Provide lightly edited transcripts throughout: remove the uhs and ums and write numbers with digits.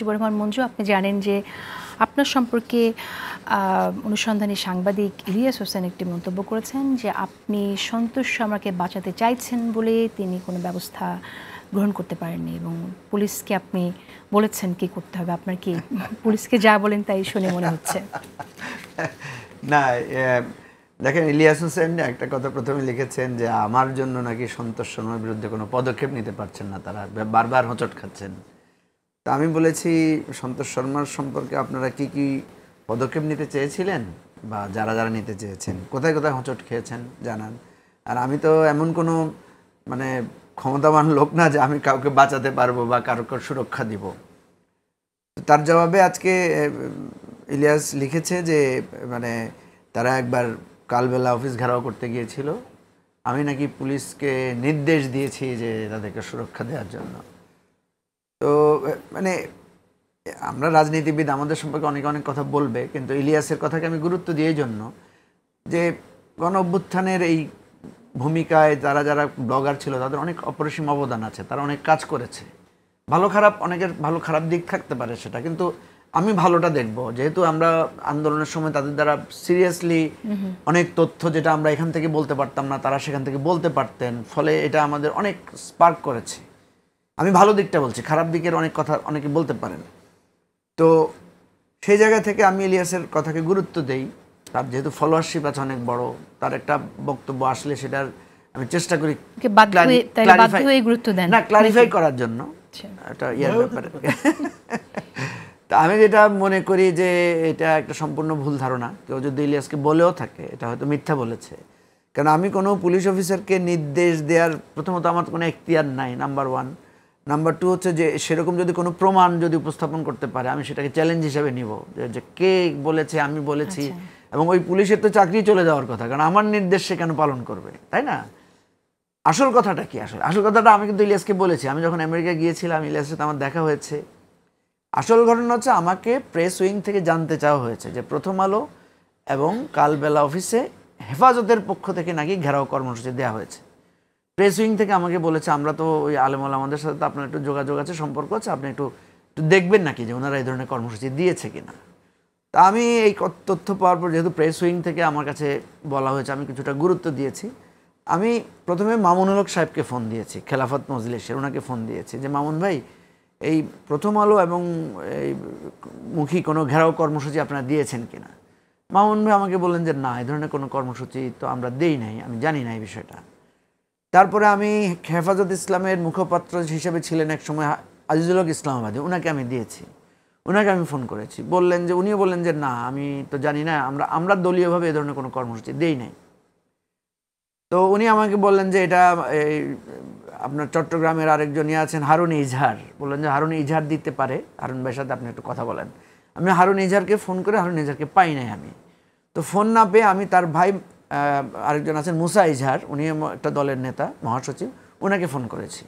মুজিবুর রহমান মঞ্জু, আপনি জানেন যে আপনার সম্পর্কে অনুসন্ধানী সাংবাদিক ইলিয়াস হোসেন একটি মন্তব্য করেছেন যে আপনি সন্তোষ শর্মাকে বাঁচাতে চাইছেন বলে তিনি কোনো ব্যবস্থা গ্রহণ করতে পারেননি এবং পুলিশকে আপনি বলেছেন কি করতে হবে। আপনার কি পুলিশকে যা বলেন তাই শুনে মনে হচ্ছে? না, দেখেন, ইলিয়াস হোসেন একটা কথা প্রথমে লিখেছেন যে আমার জন্য নাকি সন্তোষ শর্মার বিরুদ্ধে কোনো পদক্ষেপ নিতে পারছেন না, তারা বারবার হোঁচট খাচ্ছেন। তা আমি বলেছি সন্তোষ শর্মার সম্পর্কে আপনারা কি কি পদক্ষেপ নিতে চেয়েছিলেন বা যারা যারা নিতে চেয়েছেন, কোথায় কোথায় হোঁচট খেয়েছেন জানান। আর আমি তো এমন কোনো মানে ক্ষমতাবান লোক না যে আমি কাউকে বাঁচাতে পারবো বা কারোর সুরক্ষা দিব। তার জবাবে আজকে ইলিয়াস লিখেছে যে মানে তারা একবার কালবেলা অফিস ঘেরাও করতে গিয়েছিল, আমি নাকি পুলিশকে নির্দেশ দিয়েছি যে তাদেরকে সুরক্ষা দেওয়ার জন্য। তো মানে আমরা রাজনীতিবিদ, আমাদের সম্পর্কে অনেক অনেক কথা বলবে, কিন্তু ইলিয়াসের কথাকে আমি গুরুত্ব দিই এই জন্য যে গণ অভ্যুত্থানের এই ভূমিকায় যারা যারা ব্লগার ছিল তাদের অনেক অপরিসীম অবদান আছে, তারা অনেক কাজ করেছে। ভালো খারাপ, অনেকের ভালো খারাপ দিক থাকতে পারে সেটা, কিন্তু আমি ভালোটা দেখব। যেহেতু আমরা আন্দোলনের সময় তাদের দ্বারা সিরিয়াসলি অনেক তথ্য যেটা আমরা এখান থেকে বলতে পারতাম না তারা সেখান থেকে বলতে পারতেন, ফলে এটা আমাদের অনেক স্পার্ক করেছে। আমি ভালো দিকটা বলছি, খারাপ দিকের অনেক কথা অনেকে বলতে পারেন। তো সেই জায়গা থেকে আমি ইলিয়াসের কথাকে গুরুত্ব দেই। তার যেহেতু ফলোয়ারশিপ আছে অনেক বড়, তার একটা বক্তব্য আসলে সেটার আমি চেষ্টা করি ক্লারিফাই করার জন্য। এটা ইয়ার ব্যাপারে তা আমি যেটা মনে করি যে এটা একটা সম্পূর্ণ ভুল ধারণা। কেউ যদি ইলিয়াসকে বলেও থাকে এটা হয়তো মিথ্যা বলেছে, কারণ আমি কোনো পুলিশ অফিসারকে নির্দেশ দেওয়ার প্রথমত আমার কোনো এখতিয়ার নাই, নাম্বার ওয়ান। নাম্বার টু হচ্ছে যে সেরকম যদি কোনো প্রমাণ যদি উপস্থাপন করতে পারে আমি সেটাকে চ্যালেঞ্জ হিসেবে নিব, যে কে বলেছে আমি বলেছি। এবং ওই পুলিশের তো চাকরি চলে যাওয়ার কথা, কারণ আমার নির্দেশ সে কেন পালন করবে, তাই না? আসল কথাটা কি? আসল কথাটা আমি কিন্তু ইলিয়াসকে বলেছি। আমি যখন আমেরিকা গিয়েছিলাম ইলিয়াসের সাথে আমার দেখা হয়েছে। আসল ঘটনা হচ্ছে আমাকে প্রেস উইং থেকে জানতে চাওয়া হয়েছে যে প্রথম আলো এবং কালবেলা অফিসে হেফাজতের পক্ষ থেকে নাকি ঘেরাও কর্মসূচি দেওয়া হয়েছে। প্রেস উইং থেকে আমাকে বলেছে আমরা তো ওই আলেমুল আমাদের সাথে তো আপনার একটু যোগাযোগ আছে, সম্পর্ক আছে, আপনি একটু দেখবেন নাকি যে ওনারা এই ধরনের কর্মসূচি দিয়েছে কিনা। তা আমি এই তথ্য পাওয়ার পর যেহেতু প্রেস উইং থেকে আমার কাছে বলা হয়েছে আমি কিছুটা গুরুত্ব দিয়েছি। আমি প্রথমে মামুনুল হক সাহেবকে ফোন দিয়েছি, খেলাফত মজলিসের, ওনাকে ফোন দিয়েছি যে মামুন ভাই এই প্রথম আলো এবং এই মুখী কোনো ঘেরাও কর্মসূচি আপনারা দিয়েছেন কিনা। মামুন ভাই আমাকে বললেন যে না, এই ধরনের কোনো কর্মসূচি তো আমরা দেই নাই, আমি জানি না এই বিষয়টা। তারপরে আমি হেফাজত ইসলামের মুখপাত্র হিসেবে ছিলেন এক সময় আজিজুল হক ইসলামাবাদী, ওনাকে আমি দিয়েছি, ওনাকে আমি ফোন করেছি। বললেন যে উনিও বললেন যে না আমি তো জানি না, আমরা দলীয়ভাবে এই ধরনের কোনো কর্মসূচি দেই নাই। তো উনি আমাকে বললেন যে এটা আপনার চট্টগ্রামের আরেকজন আছেন হারুন ইজহার, বললেন যে হারুন ইজহার দিতে পারে, হারুন ভাইয়ের সাথে আপনি একটু কথা বলেন। আমি হারুন ইজহারকে ফোন করে হারুন ইজহারকে পাই নাই আমি। তো ফোন না পেয়ে আমি তার ভাই আরেকজন আছেন মুসা ইজহার, উনি একটা দলের নেতা মহাসচিব, ওনাকে ফোন করেছি।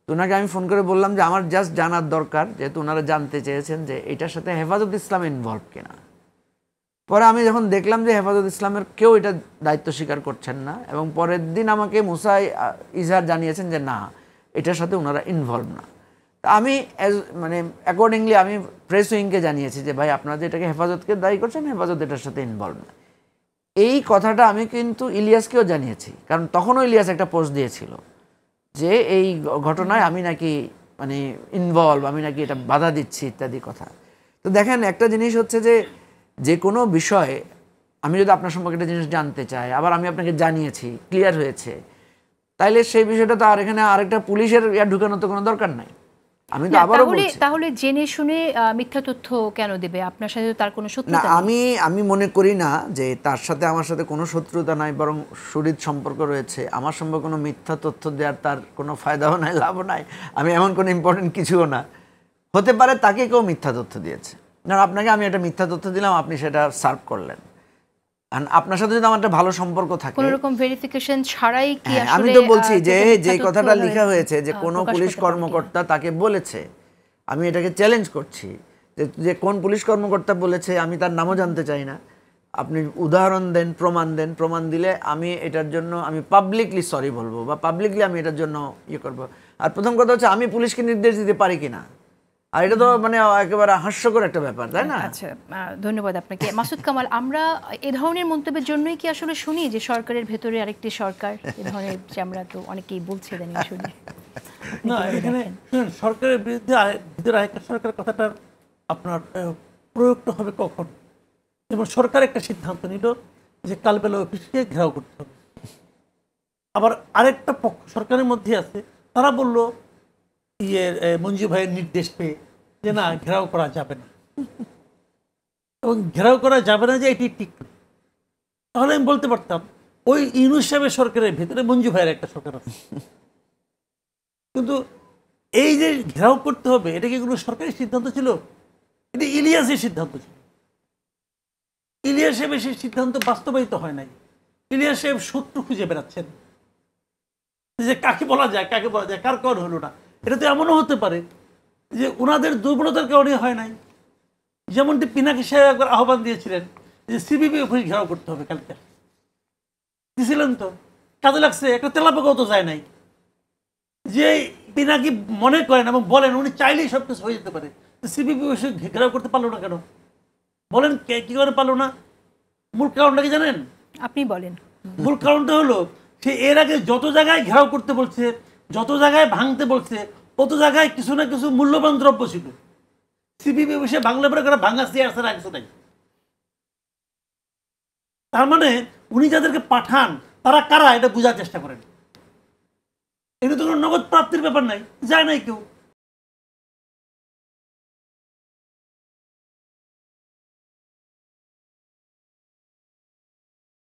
তো ওনাকে আমি ফোন করে বললাম যে আমার জাস্ট জানার দরকার, যেহেতু ওনারা জানতে চেয়েছেন যে এটার সাথে হেফাজত ইসলাম ইনভলভ কিনা। পরে আমি যখন দেখলাম যে হেফাজত ইসলামের কেউ এটা দায়িত্ব স্বীকার করছেন না, এবং পরের দিন আমাকে মুসা ইজহার জানিয়েছেন যে না এটার সাথে ওনারা ইনভলভ না। তা আমি মানে অ্যাকর্ডিংলি আমি প্রেস উইংকে জানিয়েছি যে ভাই আপনারা যে এটাকে হেফাজতকে দায়ী করছেন, হেফাজত এটার সাথে ইনভলভ না। এই কথাটা আমি কিন্তু ইলিয়াসকেও জানিয়েছি, কারণ তখনও ইলিয়াস একটা পোস্ট দিয়েছিল যে এই ঘটনায় আমি নাকি মানে ইনভলভ, আমি নাকি এটা বাধা দিচ্ছি ইত্যাদি কথা। তো দেখেন একটা জিনিস হচ্ছে যে কোনো বিষয়ে আমি যদি আপনার সম্পর্কে একটা জিনিস জানতে চাই, আবার আমি আপনাকে জানিয়েছি, ক্লিয়ার হয়েছে, তাইলে সেই বিষয়টা তো আর এখানে আরেকটা পুলিশের ঢুকানোর তো কোনো দরকার নাই। আমি তো আবারও বলছি, তাহলে জেনে শুনে মিথ্যা তথ্য কেন দেবে? আপনার সাথে তার কোনো শত্রুতা নেই। আমি মনে করি না যে তার সাথে আমার সাথে কোনো শত্রুতা নাই, বরং সুহৃদ সম্পর্ক রয়েছে। আমার সম্পর্কে কোনো মিথ্যা তথ্য দেওয়ার তার কোনো ফায়দাও নাই, লাভও নাই। আমি এমন কোনো ইম্পর্টেন্ট কিছুও না। হতে পারে তাকে কেউ মিথ্যা তথ্য দিয়েছে, না আপনাকে আমি একটা মিথ্যা তথ্য দিলাম, আপনি সেটা সার্ভ করলেন। আপনার সাথে যদি আমার একটা ভালো সম্পর্ক থাকে, কোনো রকম ভেরিফিকেশন ছাড়াই কি আসলে আমি তো বলছি যে কথাটা লেখা হয়েছে যে কোনো পুলিশ কর্মকর্তা তাকে বলেছে, আমি এটাকে চ্যালেঞ্জ করছি যে কোন পুলিশ কর্মকর্তা বলেছে, আমি তার নামও জানতে চাই না। আপনি উদাহরণ দেন, প্রমাণ দেন, প্রমাণ দিলে আমি এটার জন্য আমি পাবলিকলি সরি বলবো বা পাবলিকলি আমি এটার জন্য ইয়ে করবো। আর প্রথম কথা হচ্ছে আমি পুলিশকে নির্দেশ দিতে পারি কিনা, আর এটা তো মানে একেবারে হাস্যকর একটা ব্যাপার, তাই না? আচ্ছা, ধন্যবাদ আপনাকে। মাসুদ কামাল, আমরা এ ধরনের মন্তব্যের জন্যই কি আসলে শুনি যে সরকারের ভেতরে আরেকটি সরকার, এ ধরনের যে আমরা তো অনেকেই বলছে ইদানিং শুনি। না, এখানে সরকারের বিরুদ্ধে ভিতরে আরেকটা সরকারের কথাটা আপনার প্রয়োগটা হবে কখন? এবং সরকার একটা সিদ্ধান্ত নিল যে কালবেলা অফিসকে ঘেরাও করতে হবে। আবার আরেকটা পক্ষ সরকারের মধ্যে আছে, তারা বলল মঞ্জু ভাইয়ের নির্দেশ পেয়ে যে না, ঘেরাও করা যাবে না, এবং ঘেরাও করা যাবে না যে এটি ঠিক না। তাহলে আমি বলতে পারতাম ওই ইউনূস সাহেবের সরকারের ভিতরে মঞ্জু ভাইয়ের একটা সরকার আছে। কিন্তু এই যে ঘেরাও করতে হবে, এটা কি কোনো সরকারি সিদ্ধান্ত ছিল? এটা ইলিয়াসের সিদ্ধান্ত ছিল। ইলিয়াস সাহেবের সেই সিদ্ধান্ত বাস্তবায়িত হয় নাই। ইলিয়াস সাহেব শত্রু খুঁজে বেড়াচ্ছেন যে কাকে বলা যায়, কাকে বলা যায়, কার কারণ হলো না। এটা তো এমনও হতে পারে যে ওনাদের দুর্বলতার কারণে হয় নাই। যেমনটি পিনাকি সাহেব একবার আহ্বান দিয়েছিলেন যে সিবিবি অফিস ঘেরাও করতে হবে কালকে, দিয়েছিলেন তো, কাজে লাগছে, একটা তেলাপোকাও তো যায় নাই। যে পিনাকি মনে করেন এবং বলেন উনি চাইলেই সব কিছু হয়ে যেতে পারে, সিবিবি অফিস ঘেরাও করতে পারলো না কেন? বলেন কি করে পারলো না? মূল কারণটা কি জানেন? আপনি বলেন। মূল কারণটা হলো সে এর আগে যত জায়গায় ঘেরাও করতে বলছে, যত জায়গায় ভাঙতে বলছে, কত জায়গায় কিছু না কিছু মূল্যবান দ্রব্য ছিল। সিবিবি অফিসে বাংলা পরে করে ভাঙা চেয়ার ছাড়া কিছু নাই। তার মানে উনি যাদেরকে পাঠান তারা কারা, এটা বোঝার চেষ্টা করেন। এটা তো কোনো নগদ প্রাপ্তির ব্যাপার নাই, যায় নাই কেউ।